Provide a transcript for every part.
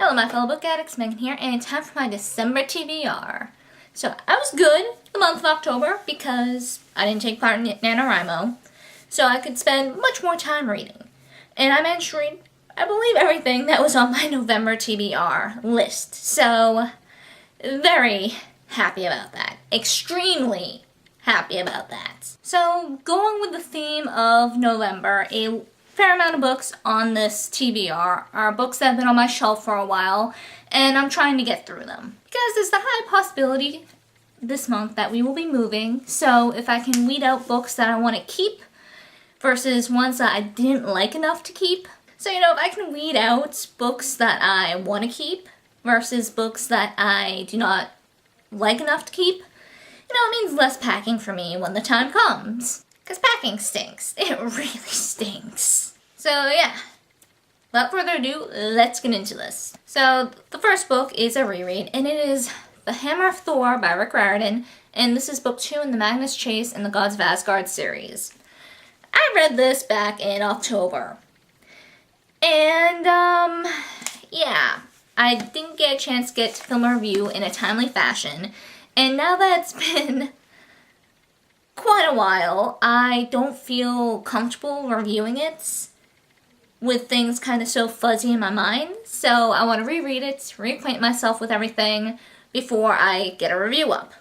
Hello my fellow book addicts, Megan here, and time for my December TBR. So I was good the month of October because I didn't take part in NaNoWriMo, so I could spend much more time reading. And I managed to read, I believe, everything that was on my November TBR list. So, very happy about that. Extremely happy about that. So, going with the theme of November, a fair amount of books on this TBR are books that have been on my shelf for a while, and I'm trying to get through them. Because there's the high possibility this month that we will be moving, so if I can weed out books that I want to keep versus ones that I didn't like enough to keep. So, if I can weed out books that I want to keep versus books that I do not like enough to keep, it means less packing for me when the time comes. Because packing stinks. It really stinks. So yeah, without further ado, let's get into this. So the first book is a reread, and it is The Hammer of Thor by Rick Riordan, and this is book 2 in the Magnus Chase and the Gods of Asgard series. I read this back in October. And, yeah, I didn't get a chance to get to film a review in a timely fashion, and now that it's been quite a while, I don't feel comfortable reviewing it with things kind of so fuzzy in my mind, so I want to reread it, reacquaint myself with everything before I get a review up.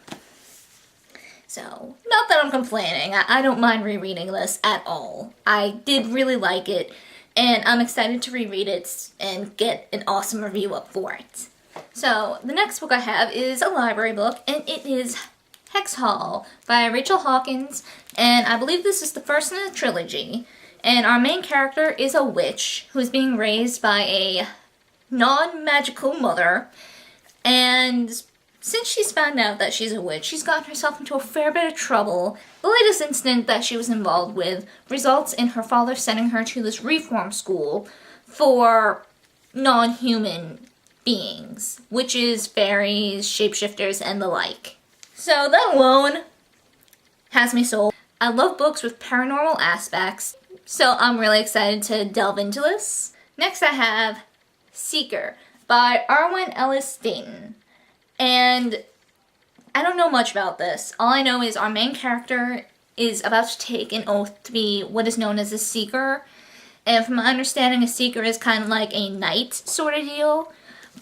So, not that I'm complaining, I don't mind rereading this at all. I did really like it, and I'm excited to reread it and get an awesome review up for it. So, the next book I have is a library book, and it is Hex Hall by Rachel Hawkins, and I believe this is the first in a trilogy. And our main character is a witch who's being raised by a non-magical mother, and since she's found out that she's a witch, she's gotten herself into a fair bit of trouble. The latest incident that she was involved with results in her father sending her to this reform school for non-human beings, witches, fairies, shapeshifters, and the like. So that alone has me sold. I love books with paranormal aspects, so I'm really excited to delve into this. Next I have Seeker by Arwen Ellis Dayton. And I don't know much about this. All I know is our main character is about to take an oath to be what is known as a Seeker. And from my understanding, a Seeker is kind of like a knight sort of deal.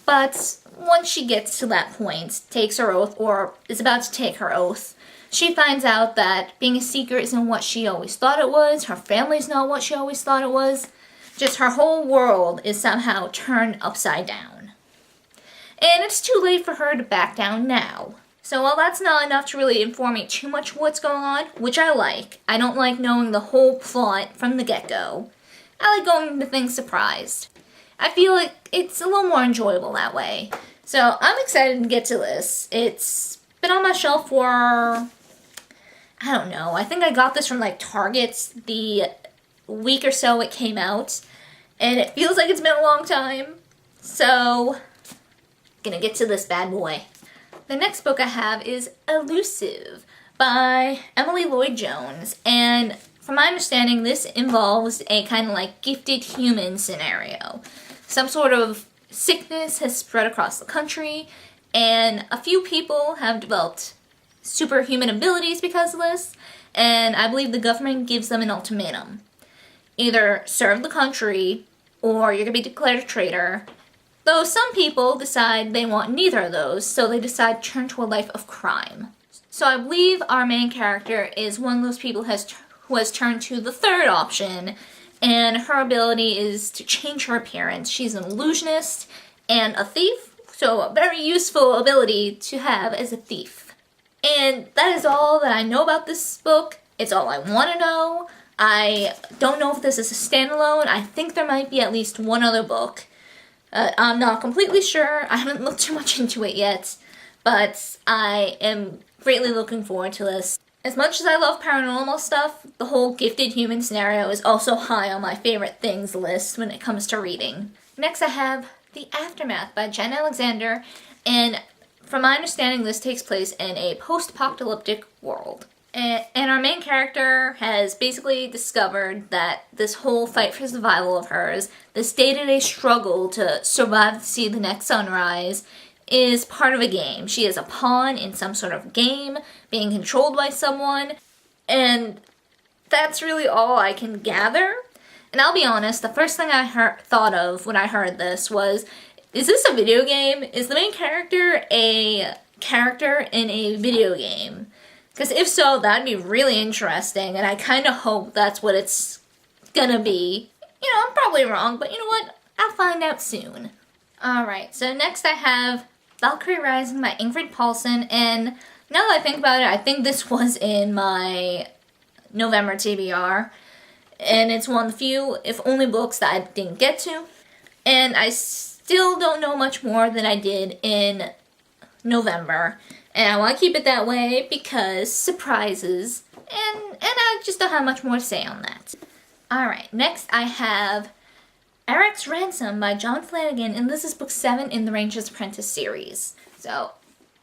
But once she gets to that point, takes her oath, or is about to take her oath, she finds out that being a Seeker isn't what she always thought it was, her family's not what she always thought it was, just her whole world is somehow turned upside down. And it's too late for her to back down now. So while that's not enough to really inform me too much of what's going on, which I don't like knowing the whole plot from the get-go. I like going into things surprised. I feel like it's a little more enjoyable that way. So I'm excited to get to this. It's been on my shelf for, I don't know, I think I got this from like Target the week or so it came out, and it feels like it's been a long time, so gonna get to this bad boy. The next book I have is Elusive by Emily Lloyd-Jones, and from my understanding this involves a kind of like gifted human scenario. Some sort of sickness has spread across the country, and a few people have developed superhuman abilities because of this, and I believe the government gives them an ultimatum. Either serve the country, or you're going to be declared a traitor. Though some people decide they want neither of those, so they decide to turn to a life of crime. So I believe our main character is one of those people who has turned to the third option, and her ability is to change her appearance. She's an illusionist and a thief, so a very useful ability to have as a thief. And that is all that I know about this book. It's all I want to know. I don't know if this is a standalone. I think there might be at least one other book. I'm not completely sure. I haven't looked too much into it yet, but I am greatly looking forward to this. As much as I love paranormal stuff, the whole gifted human scenario is also high on my favorite things list when it comes to reading. Next I have The Aftermath by Jen Alexander, and from my understanding this takes place in a post-apocalyptic world. And our main character has basically discovered that this whole fight for survival of hers, this day-to-day struggle to survive to see the next sunrise, is part of a game. She is a pawn in some sort of game, being controlled by someone, and that's really all I can gather. And I'll be honest, the first thing I thought of when I heard this was, is this a video game? Is the main character a character in a video game? Because if so, that'd be really interesting, and I kind of hope that's what it's gonna be. You know, I'm probably wrong, but you know what? I'll find out soon. Alright, so next I have Valkyrie Rising by Ingrid Paulsen, and now that I think about it, I think this was in my November TBR, and it's one of the few, if only, books that I didn't get to, and I still don't know much more than I did in November, and I want to keep it that way because surprises, and I just don't have much more to say on that. Alright, next I have Eric's Ransom by John Flanagan, and this is book 7 in the Ranger's Apprentice series. So,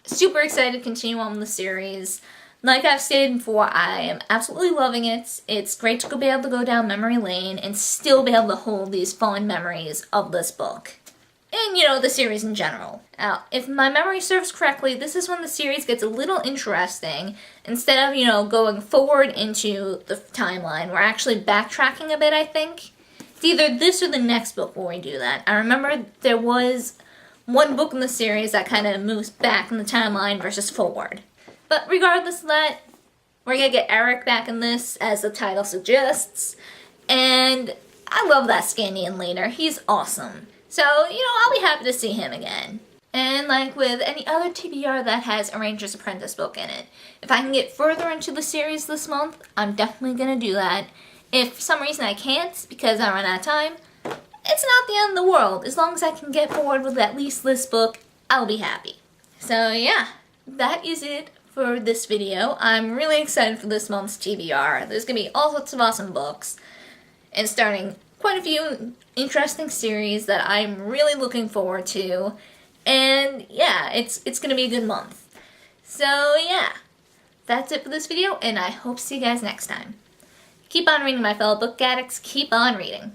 super excited to continue on with the series. Like I've stated before, I am absolutely loving it. It's great to be able to go down memory lane and still be able to hold these fond memories of this book. And, you know, the series in general. Now, if my memory serves correctly, this is when the series gets a little interesting. Instead of, you know, going forward into the timeline, we're actually backtracking a bit, I think. It's either this or the next book where we do that. I remember there was one book in the series that kind of moves back in the timeline versus forward. But regardless of that, we're going to get Eric back in this, as the title suggests. And I love that Scandian leader. He's awesome. So, you know, I'll be happy to see him again. And like with any other TBR that has a Ranger's Apprentice book in it, if I can get further into the series this month, I'm definitely going to do that. If for some reason I can't, because I run out of time, it's not the end of the world. As long as I can get forward with at least this book, I'll be happy. So yeah, that is it for this video. I'm really excited for this month's TBR. There's going to be all sorts of awesome books, and starting quite a few interesting series that I'm really looking forward to. And yeah, it's going to be a good month. So yeah, that's it for this video, and I hope to see you guys next time. Keep on reading, my fellow book addicts. Keep on reading.